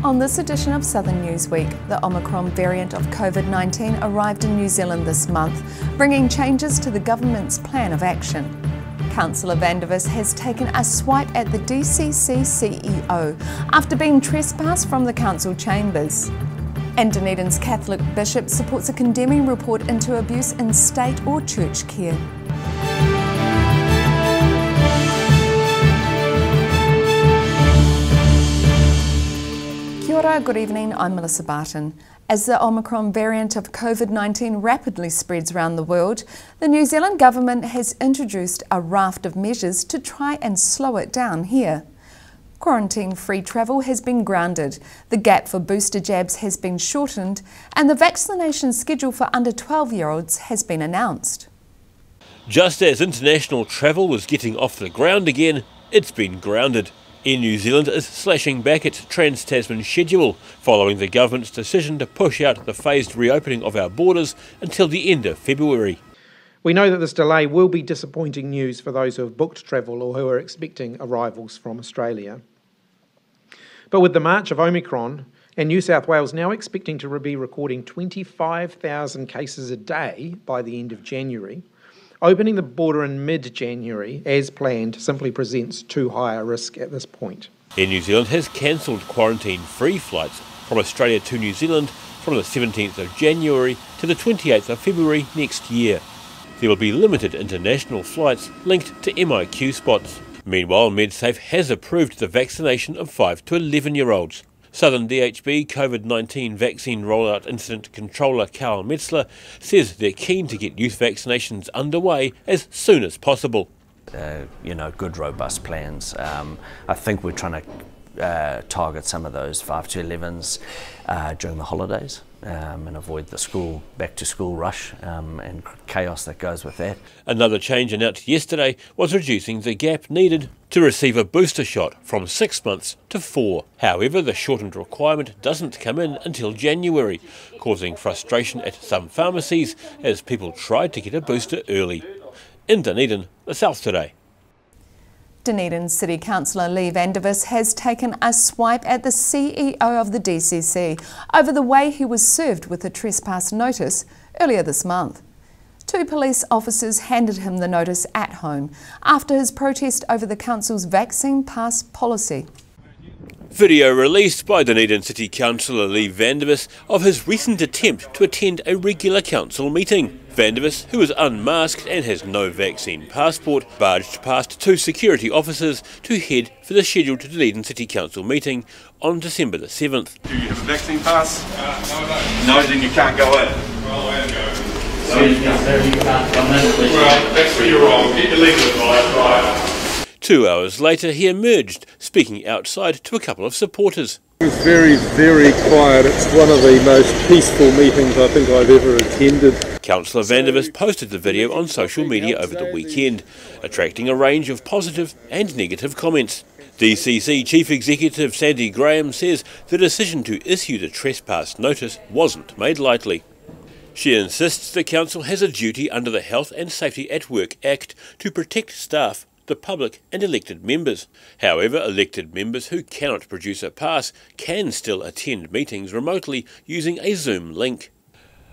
On this edition of Southern Newsweek, the Omicron variant of COVID-19 arrived in New Zealand this month, bringing changes to the government's plan of action. Councillor Vandervis has taken a swipe at the DCC CEO after being trespassed from the council chambers. And Dunedin's Catholic bishop supports a condemning report into abuse in state or church care. Kia ora, good evening, I'm Melissa Barton. As the Omicron variant of COVID-19 rapidly spreads around the world, the New Zealand government has introduced a raft of measures to try and slow it down here. Quarantine-free travel has been grounded, the gap for booster jabs has been shortened, and the vaccination schedule for under 12-year-olds has been announced. Just as international travel was getting off the ground again, it's been grounded. Air New Zealand is slashing back its Trans-Tasman schedule following the government's decision to push out the phased reopening of our borders until the end of February. We know that this delay will be disappointing news for those who have booked travel or who are expecting arrivals from Australia. But with the march of Omicron and New South Wales now expecting to be recording 25,000 cases a day by the end of January, opening the border in mid-January, as planned, simply presents too high a risk at this point. Air New Zealand has cancelled quarantine-free flights from Australia to New Zealand from the 17th of January to the 28th of February next year. There will be limited international flights linked to MIQ spots. Meanwhile, MedSafe has approved the vaccination of 5 to 11-year-olds. Southern DHB COVID-19 vaccine rollout incident controller Carl Metzler says they're keen to get youth vaccinations underway as soon as possible. Good robust plans. I think we're trying to target some of those 5 to 11s during the holidays and avoid the back to school rush and chaos that goes with that. Another change announced yesterday was reducing the gap needed to receive a booster shot from 6 months to 4. However, the shortened requirement doesn't come in until January, causing frustration at some pharmacies as people tried to get a booster early. In Dunedin, the South Today. Dunedin City Councillor Lee Vandervis has taken a swipe at the CEO of the DCC over the way he was served with a trespass notice earlier this month. 2 police officers handed him the notice at home after his protest over the council's vaccine pass policy. Video released by Dunedin City Councillor Lee Vandervis of his recent attempt to attend a regular council meeting. Vandervis, who is unmasked and has no vaccine passport, barged past 2 security officers to head for the scheduled Dunedin City Council meeting on December the 7th. Do you have a vaccine pass? No, then you can't go in. Well, I go. So you can't come in. Well, that's where you're wrong. Get your legal advice right. 2 hours later, he emerged, speaking outside to a couple of supporters. It was very, very quiet. It's one of the most peaceful meetings I think I've ever attended. Councillor Vandervis posted the video on social media over the weekend, attracting a range of positive and negative comments. DCC Chief Executive Sandy Graham says the decision to issue the trespass notice wasn't made lightly. She insists the council has a duty under the Health and Safety at Work Act to protect staff, the public and elected members. However, elected members who cannot produce a pass can still attend meetings remotely using a Zoom link.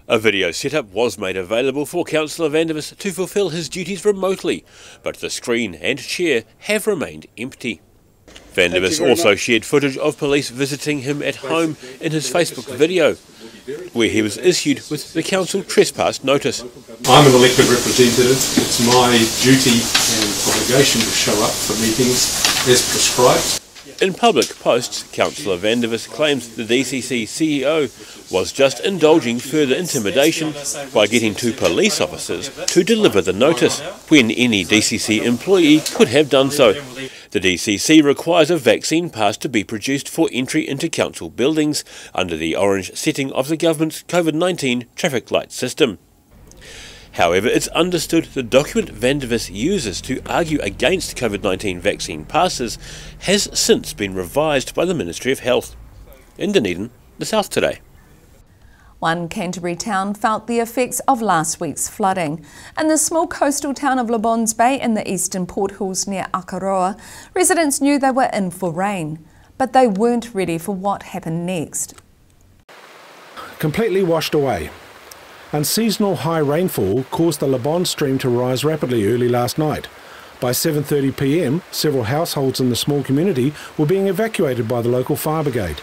A video setup was made available for Councillor Vandervis to fulfil his duties remotely, but the screen and chair have remained empty. Vandervis also shared footage of police visiting him at home in his Facebook video, where he was issued with the council trespass notice. I'm an elected representative. It's my duty and obligation to show up for meetings as prescribed. In public posts, Councillor Vandervis claims the DCC CEO was just indulging further intimidation by getting 2 police officers to deliver the notice, when any DCC employee could have done so. The DCC requires a vaccine pass to be produced for entry into council buildings under the orange setting of the government's COVID-19 traffic light system. However, it's understood the document Vandervis uses to argue against COVID-19 vaccine passes has since been revised by the Ministry of Health. In Dunedin, the South Today. One Canterbury town felt the effects of last week's flooding. In the small coastal town of Le Bons Bay in the eastern Port Hills near Akaroa, residents knew they were in for rain. but they weren't ready for what happened next. Completely washed away. Unseasonal high rainfall caused the Labon stream to rise rapidly early last night. By 7:30 p.m, several households in the small community were being evacuated by the local fire brigade.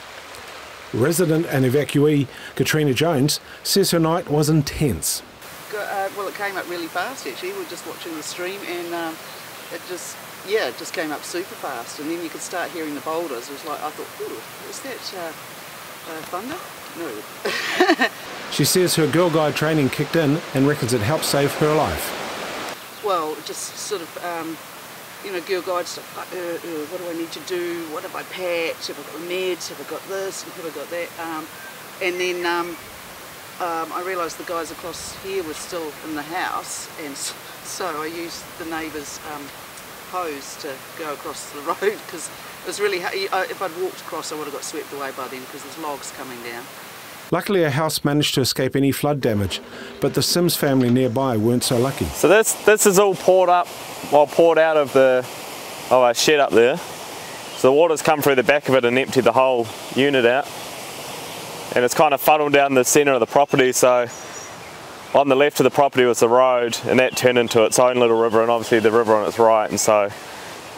Resident and evacuee Katrina Jones says her night was intense. Well, it came up really fast actually. We were just watching the stream and it just came up super fast, and then you could start hearing the boulders. It was like, I thought, ooh, is that thunder? No. She says her Girl Guide training kicked in and reckons it helped save her life. Well, just sort of, Girl Guide stuff, like, what do I need to do? What have I packed? Have I got the meds? Have I got this? Have I got that? And then I realised the guys across here were still in the house, and so I used the neighbour's hose to go across the road, because it was really hard. If I'd walked across, I would have got swept away by then, because there's logs coming down. Luckily, a house managed to escape any flood damage, but the Sims family nearby weren't so lucky. So this is all poured out of our shed up there. So the water's come through the back of it and emptied the whole unit out. And it's kind of funneled down the centre of the property, so on the left of the property was the road, and that turned into its own little river, and obviously the river on its right, and so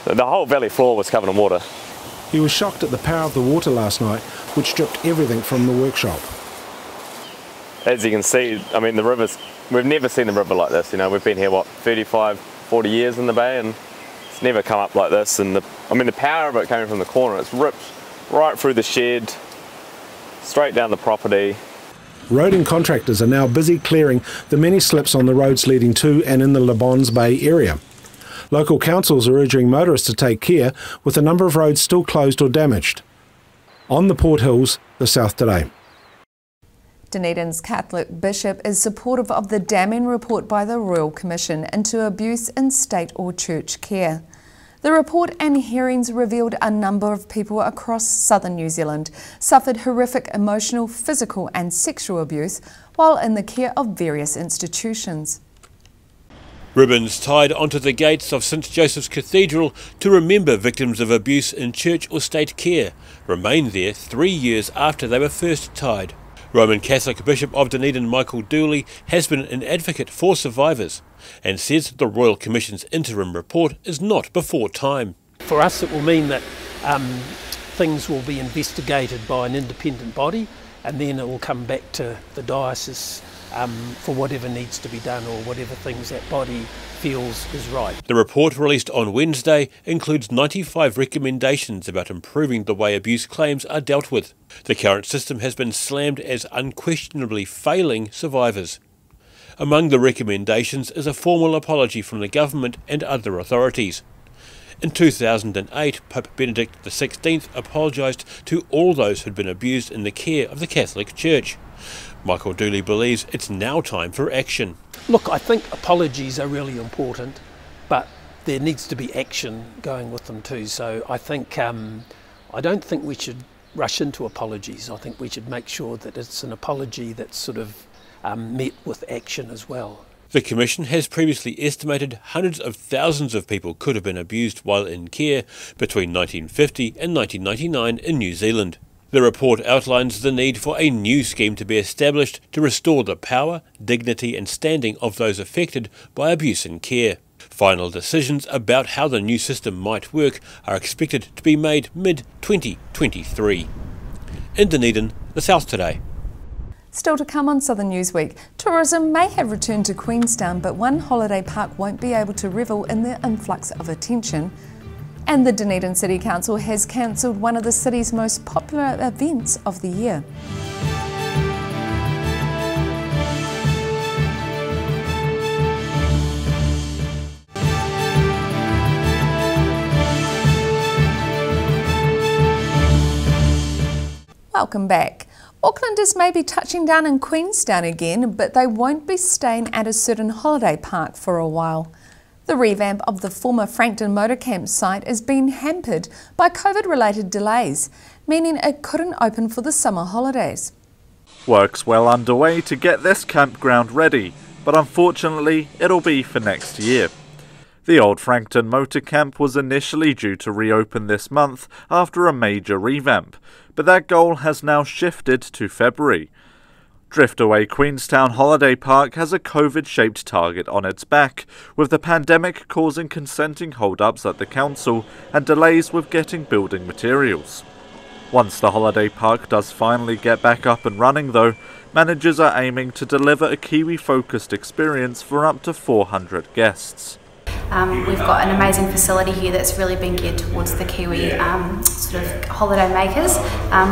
the whole valley floor was covered in water. He was shocked at the power of the water last night, which stripped everything from the workshop. As you can see, I mean, the river's, we've never seen the river like this, we've been here, 35, 40 years in the bay, and it's never come up like this, and the power of it coming from the corner, it's ripped right through the shed, straight down the property. Roading contractors are now busy clearing the many slips on the roads leading to and in the Labons Bay area. Local councils are urging motorists to take care, with a number of roads still closed or damaged. On the Port Hills, the South Today. Dunedin's Catholic Bishop is supportive of the damning report by the Royal Commission into abuse in state or church care. The report and hearings revealed a number of people across southern New Zealand suffered horrific emotional, physical and sexual abuse while in the care of various institutions. Ribbons tied onto the gates of St Joseph's Cathedral to remember victims of abuse in church or state care remained there 3 years after they were first tied. Roman Catholic Bishop of Dunedin Michael Dooley has been an advocate for survivors and says the Royal Commission's interim report is not before time. For us it will mean that things will be investigated by an independent body, and then it will come back to the diocese for whatever needs to be done or whatever things that body feels is right. The report released on Wednesday includes 95 recommendations about improving the way abuse claims are dealt with. The current system has been slammed as unquestionably failing survivors. Among the recommendations is a formal apology from the government and other authorities. In 2008, Pope Benedict XVI apologised to all those who had been abused in the care of the Catholic Church. Michael Dooley believes it's now time for action. Look, I think apologies are really important, but there needs to be action going with them too. So I think I don't think we should rush into apologies. I think we should make sure that it's an apology that's sort of met with action as well. The Commission has previously estimated hundreds of thousands of people could have been abused while in care between 1950 and 1999 in New Zealand. The report outlines the need for a new scheme to be established to restore the power, dignity and standing of those affected by abuse in care. Final decisions about how the new system might work are expected to be made mid-2023. In Dunedin, the South Today. Still to come on Southern Newsweek, tourism may have returned to Queenstown, but one holiday park won't be able to revel in the influx of attention. And the Dunedin City Council has cancelled one of the city's most popular events of the year. Welcome back. Aucklanders may be touching down in Queenstown again, but they won't be staying at a certain holiday park for a while. The revamp of the former Frankton Motor Camp site is being hampered by COVID-related delays, meaning it couldn't open for the summer holidays. Work's well underway to get this campground ready, but unfortunately it'll be for next year. The Old Frankton Motor Camp was initially due to reopen this month after a major revamp, but that goal has now shifted to February. Driftaway Queenstown Holiday Park has a COVID-shaped target on its back, with the pandemic causing consenting hold-ups at the council and delays with getting building materials. Once the holiday park does finally get back up and running though, managers are aiming to deliver a Kiwi-focused experience for up to 400 guests. We've got an amazing facility here that's really been geared towards the Kiwi sort of holiday makers,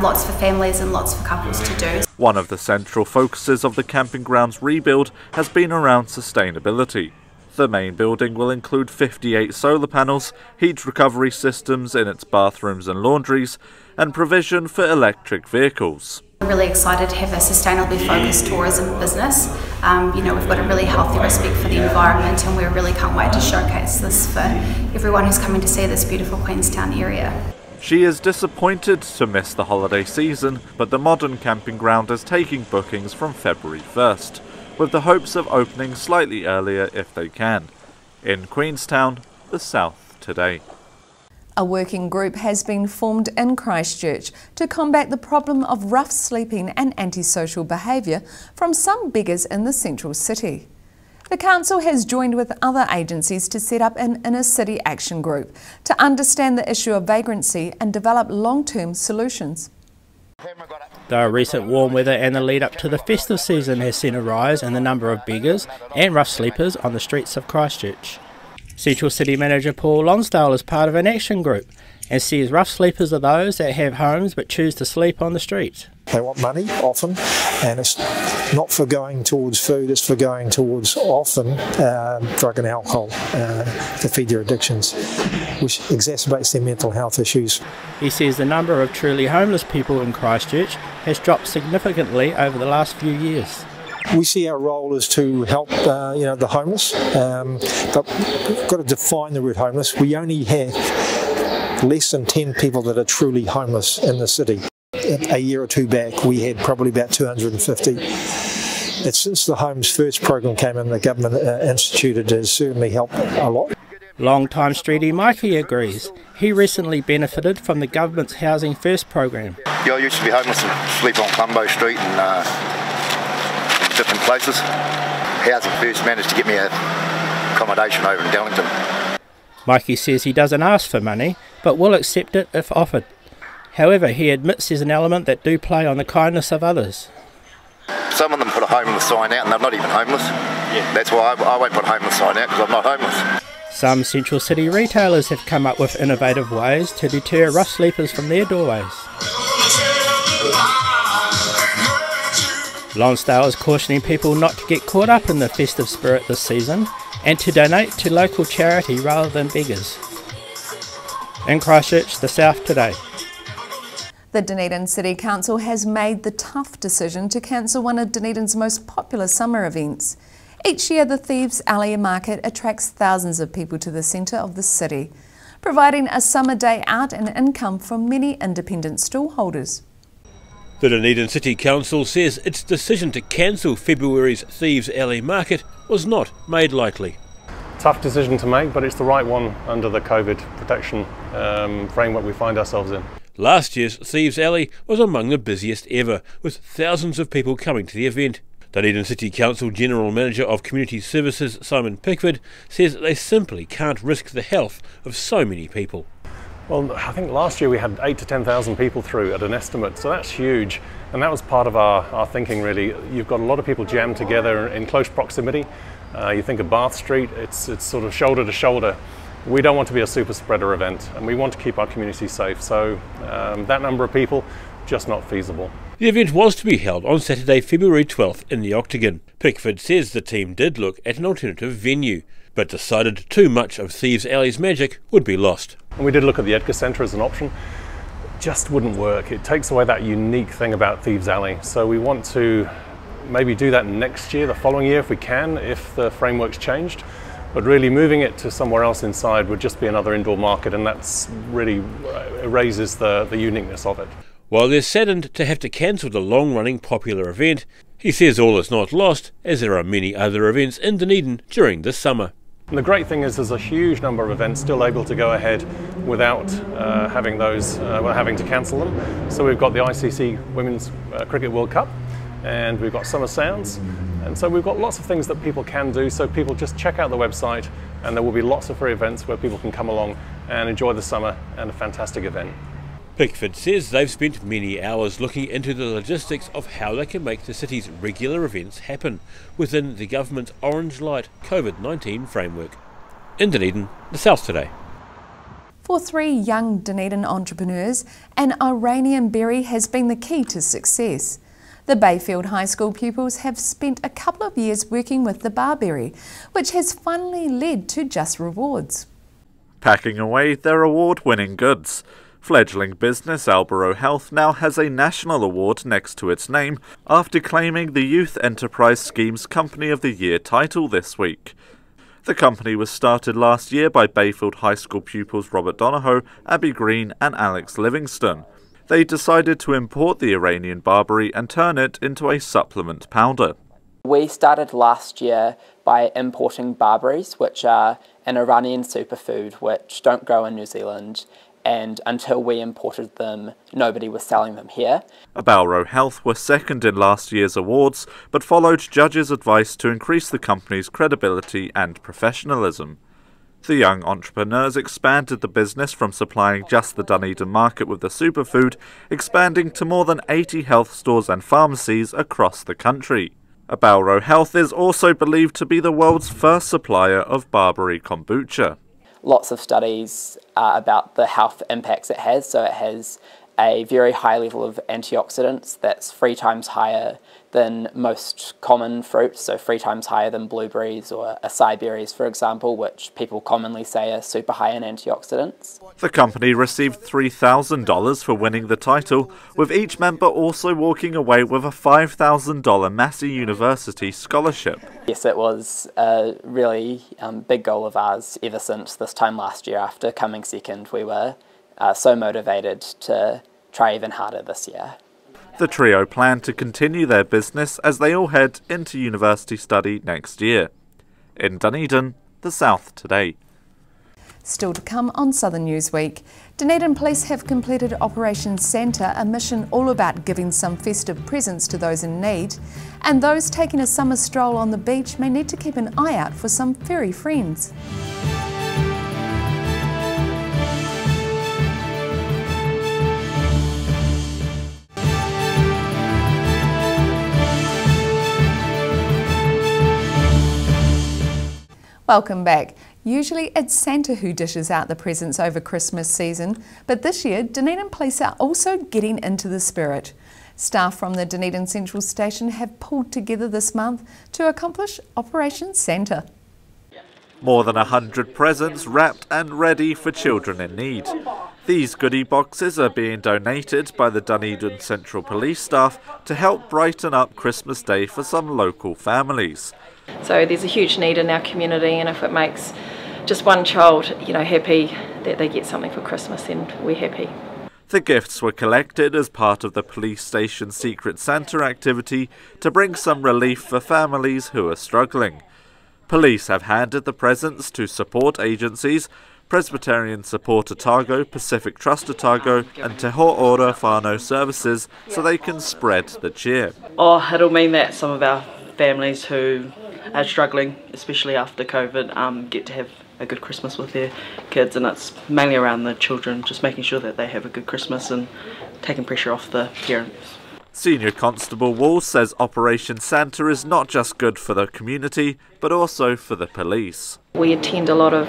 lots for families and lots for couples to do. One of the central focuses of the camping grounds rebuild has been around sustainability. The main building will include 58 solar panels, heat recovery systems in its bathrooms and laundries, and provision for electric vehicles. We're really excited to have a sustainably focused tourism business. We've got a really healthy respect for the environment, and we really can't wait to showcase this for everyone who's coming to see this beautiful Queenstown area. She is disappointed to miss the holiday season, but the modern camping ground is taking bookings from February 1st, with the hopes of opening slightly earlier if they can. In Queenstown, the South Today. A working group has been formed in Christchurch to combat the problem of rough sleeping and antisocial behaviour from some beggars in the central city. The council has joined with other agencies to set up an inner city action group to understand the issue of vagrancy and develop long-term solutions. Though recent warm weather and the lead up to the festive season has seen a rise in the number of beggars and rough sleepers on the streets of Christchurch. Central City Manager Paul Lonsdale is part of an action group and says rough sleepers are those that have homes but choose to sleep on the street. They want money often, and it's not for going towards food, it's for going towards often drug and alcohol to feed their addictions, which exacerbates their mental health issues. He says the number of truly homeless people in Christchurch has dropped significantly over the last few years. We see our role as to help the homeless, but we've got to define the word homeless. We only have less than 10 people that are truly homeless in the city. A year or two back we had probably about 250. It's since the Homes First program came in, the government instituted, has certainly helped a lot. Long-time streetie Mikey agrees. He recently benefited from the government's Housing First program. Yeah, I used to be homeless and sleep on Colombo Street and different places. Housing First managed to get me accommodation over in Darlington. Mikey says he doesn't ask for money, but will accept it if offered. However, he admits there's an element that do play on the kindness of others. Some of them put a homeless sign out and they're not even homeless. Yeah. That's why I won't put a homeless sign out, because I'm not homeless. Some Central City retailers have come up with innovative ways to deter rough sleepers from their doorways. Lonsdale is cautioning people not to get caught up in the festive spirit this season and to donate to local charity rather than beggars. In Christchurch, the South Today. The Dunedin City Council has made the tough decision to cancel one of Dunedin's most popular summer events. Each year the Thieves Alley Market attracts thousands of people to the centre of the city, providing a summer day out and income for many independent stallholders. The Dunedin City Council says its decision to cancel February's Thieves Alley Market was not made lightly. Tough decision to make, but it's the right one under the COVID protection framework we find ourselves in. Last year's Thieves Alley was among the busiest ever, with thousands of people coming to the event. Dunedin City Council General Manager of Community Services Simon Pickford says they simply can't risk the health of so many people. Well, I think last year we had 8,000 to 10,000 people through at an estimate, so that's huge, and that was part of our thinking really. You've got a lot of people jammed together in close proximity. You think of Bath Street, it's sort of shoulder to shoulder. We don't want to be a super spreader event, and we want to keep our community safe, so that number of people, just not feasible. The event was to be held on Saturday, February 12th in the Octagon. Pickford says the team did look at an alternative venue, but decided too much of Thieves Alley's magic would be lost. And we did look at the Edgar Centre as an option. Just wouldn't work. It takes away that unique thing about Thieves Alley, so we want to maybe do that next year, the following year if we can, if the framework's changed. But really moving it to somewhere else inside would just be another indoor market, and that's really erases the uniqueness of it. While they're saddened to have to cancel the long-running popular event, he says all is not lost, as there are many other events in Dunedin during this summer. And the great thing is there's a huge number of events still able to go ahead without having to cancel them. So we've got the ICC Women's Cricket World Cup, and we've got Summer Sounds, and so we've got lots of things that people can do. So people just check out the website, and there will be lots of free events where people can come along and enjoy the summer and a fantastic event. Pickford says they've spent many hours looking into the logistics of how they can make the city's regular events happen within the government's Orange Light COVID-19 framework. In Dunedin, the South Today. For 3 young Dunedin entrepreneurs, an Iranian berry has been the key to success. The Bayfield High School pupils have spent a couple of years working with the barberry, which has finally led to just rewards. Packing away their award-winning goods. Fledgling business Albro Health now has a national award next to its name after claiming the Youth Enterprise Scheme's Company of the Year title this week. The company was started last year by Bayfield High School pupils Robert Donahoe, Abby Green and Alex Livingston. They decided to import the Iranian barberry and turn it into a supplement powder. We started last year by importing barberries, which are an Iranian superfood which don't grow in New Zealand, and until we imported them, nobody was selling them here. Albro Health were second in last year's awards, but followed judges' advice to increase the company's credibility and professionalism. The young entrepreneurs expanded the business from supplying just the Dunedin market with the superfood, expanding to more than 80 health stores and pharmacies across the country. Albro Health is also believed to be the world's first supplier of barberry kombucha. Lots of studies about the health impacts it has. So it has a very high level of antioxidants that's 3 times higher than most common fruits, so 3 times higher than blueberries or acai berries, for example, which people commonly say are super high in antioxidants. The company received $3,000 for winning the title, with each member also walking away with a $5,000 Massey University scholarship. Yes, it was a really big goal of ours ever since this time last year. After coming second, we were so motivated to try even harder this year. The trio plan to continue their business as they all head into university study next year. In Dunedin, the South Today. Still to come on Southern Newsweek, Dunedin Police have completed Operation Santa, a mission all about giving some festive presents to those in need, and those taking a summer stroll on the beach may need to keep an eye out for some furry friends. Welcome back. Usually it's Santa who dishes out the presents over Christmas season, but this year Dunedin Police are also getting into the spirit. Staff from the Dunedin Central Station have pulled together this month to accomplish Operation Santa. More than 100 presents wrapped and ready for children in need. These goodie boxes are being donated by the Dunedin Central Police staff to help brighten up Christmas Day for some local families. So there's a huge need in our community, and if it makes just one child, happy that they get something for Christmas, then we're happy. The gifts were collected as part of the police station's Secret Santa activity to bring some relief for families who are struggling. Police have handed the presents to support agencies, Presbyterian Support Otago, Pacific Trust Otago and Te Ho Ora Whānau Services so they can spread the cheer. It'll mean that some of our families who are struggling, especially after COVID, get to have a good Christmas with their kids, and it's mainly around the children, just making sure that they have a good Christmas and taking pressure off the parents. Senior Constable Walls says Operation Santa is not just good for the community, but also for the police. We attend a lot of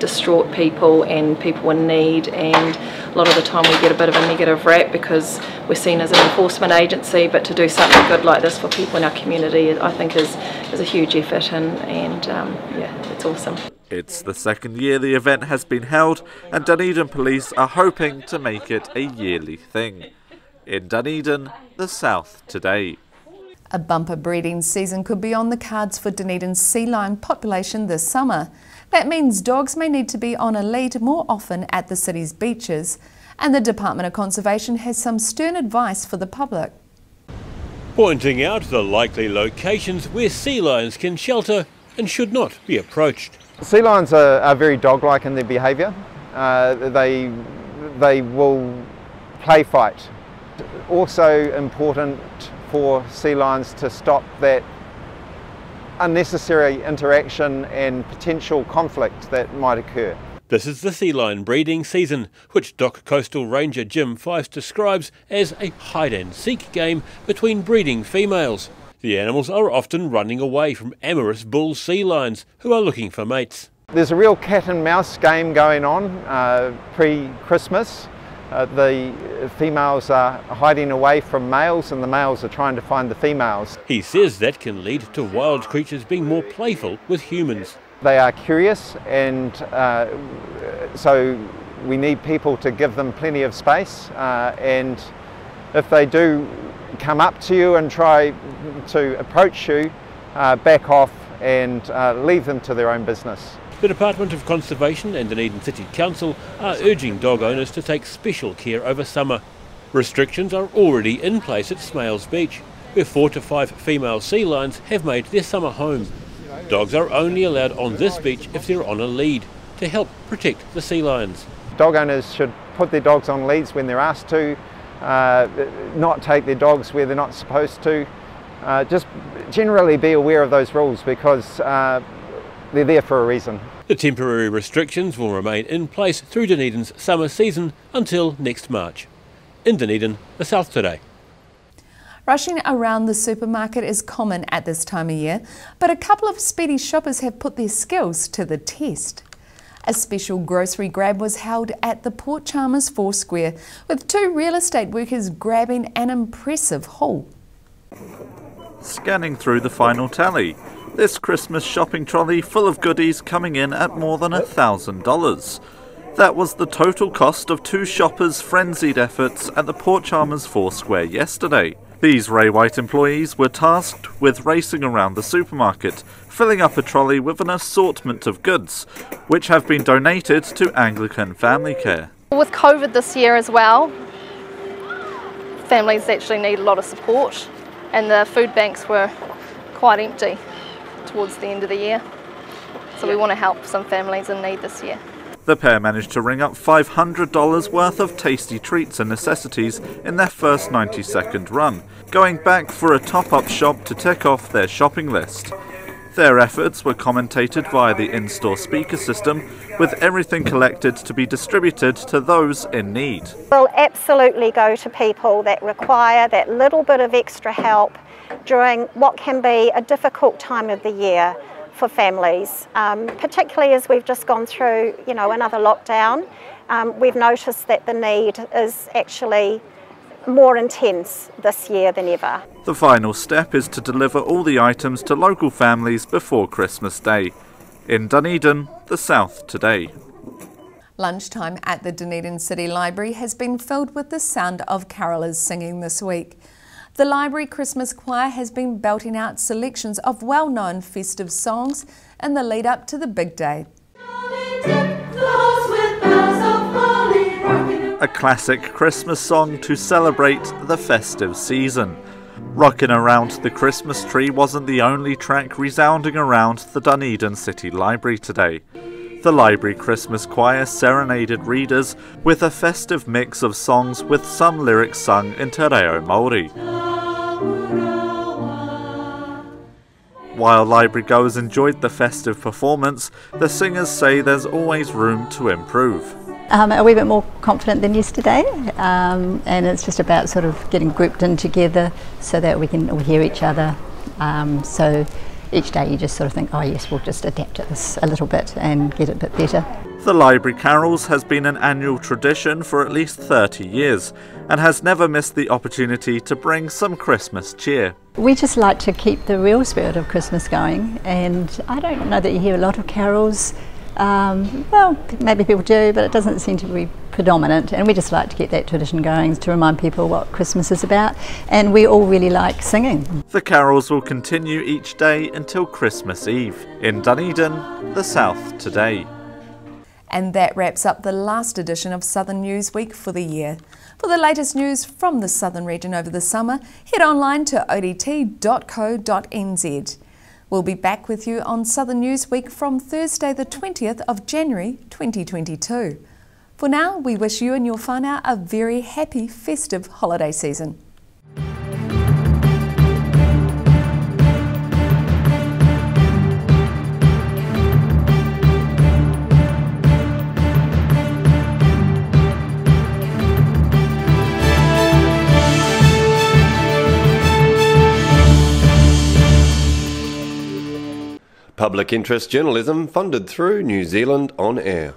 distraught people and people in need, and a lot of the time we get a bit of a negative rap because we're seen as an enforcement agency, but to do something good like this for people in our community I think is a huge effort, and yeah, it's awesome. It's the second year the event has been held, and Dunedin Police are hoping to make it a yearly thing. In Dunedin, the South Today. A bumper breeding season could be on the cards for Dunedin's sea lion population this summer. That means dogs may need to be on a lead more often at the city's beaches, and the Department of Conservation has some stern advice for the public. Pointing out the likely locations where sea lions can shelter and should not be approached. Sea lions are very dog-like in their behaviour. They will play fight. Also important for sea lions to stop that unnecessary interaction and potential conflict that might occur. This is the sea lion breeding season, which Dock Coastal Ranger Jim Fife describes as a hide-and-seek game between breeding females. The animals are often running away from amorous bull sea lions who are looking for mates. There's a real cat and mouse game going on pre-Christmas. The females are hiding away from males and the males are trying to find the females. He says that can lead to wild creatures being more playful with humans. They are curious, and so we need people to give them plenty of space, and if they do come up to you and try to approach you, back off and leave them to their own business. The Department of Conservation and Dunedin City Council are urging dog owners to take special care over summer. Restrictions are already in place at Smales Beach, where 4 to 5 female sea lions have made their summer home. Dogs are only allowed on this beach if they're on a lead, to help protect the sea lions. Dog owners should put their dogs on leads when they're asked to, not take their dogs where they're not supposed to. Just generally be aware of those rules, because they're there for a reason. The temporary restrictions will remain in place through Dunedin's summer season until next March. In Dunedin, the South Today. Rushing around the supermarket is common at this time of year, but a couple of speedy shoppers have put their skills to the test. A special grocery grab was held at the Port Chalmers Foursquare, with 2 real estate workers grabbing an impressive haul. Scanning through the final tally, this Christmas shopping trolley full of goodies coming in at more than $1,000. That was the total cost of 2 shoppers' frenzied efforts at the Port Chalmers Foursquare yesterday. These Ray White employees were tasked with racing around the supermarket, filling up a trolley with an assortment of goods, which have been donated to Anglican Family Care. With COVID this year as well, families actually need a lot of support, and the food banks were quite empty towards the end of the year. So we want to help some families in need this year. The pair managed to ring up $500 worth of tasty treats and necessities in their first 90-second run, going back for a top-up shop to tick off their shopping list. Their efforts were commentated via the in-store speaker system, with everything collected to be distributed to those in need. We'll absolutely go to people that require that little bit of extra help during what can be a difficult time of the year for families, particularly as we've just gone through, another lockdown. We've noticed that the need is actually more intense this year than ever. The final step is to deliver all the items to local families before Christmas Day. In Dunedin, the South Today. Lunchtime at the Dunedin City Library has been filled with the sound of carolers singing this week. The Library Christmas Choir has been belting out selections of well-known festive songs in the lead up to the big day. A classic Christmas song to celebrate the festive season. Rockin' Around the Christmas Tree wasn't the only track resounding around the Dunedin City Library today. The Library Christmas Choir serenaded readers with a festive mix of songs with some lyrics sung in te reo Māori. While library goers enjoyed the festive performance, the singers say there's always room to improve. A wee bit more confident than yesterday, and it's just about sort of getting grouped in together so that we can all hear each other. So each day you just sort of think, oh yes, we'll just adapt to this a little bit and get it a bit better. The Library Carols has been an annual tradition for at least 30 years and has never missed the opportunity to bring some Christmas cheer. We just like to keep the real spirit of Christmas going, and I don't know that you hear a lot of carols. Well, maybe people do, but it doesn't seem to be predominant, and we just like to get that tradition going to remind people what Christmas is about, and we all really like singing. The carols will continue each day until Christmas Eve. In Dunedin, the South Today. And that wraps up the last edition of Southern Newsweek for the year. For the latest news from the Southern region over the summer, head online to odt.co.nz. We'll be back with you on Southern Newsweek from Thursday the 20th of January 2022. For now, we wish you and your whānau a very happy festive holiday season. Public interest journalism funded through New Zealand On Air.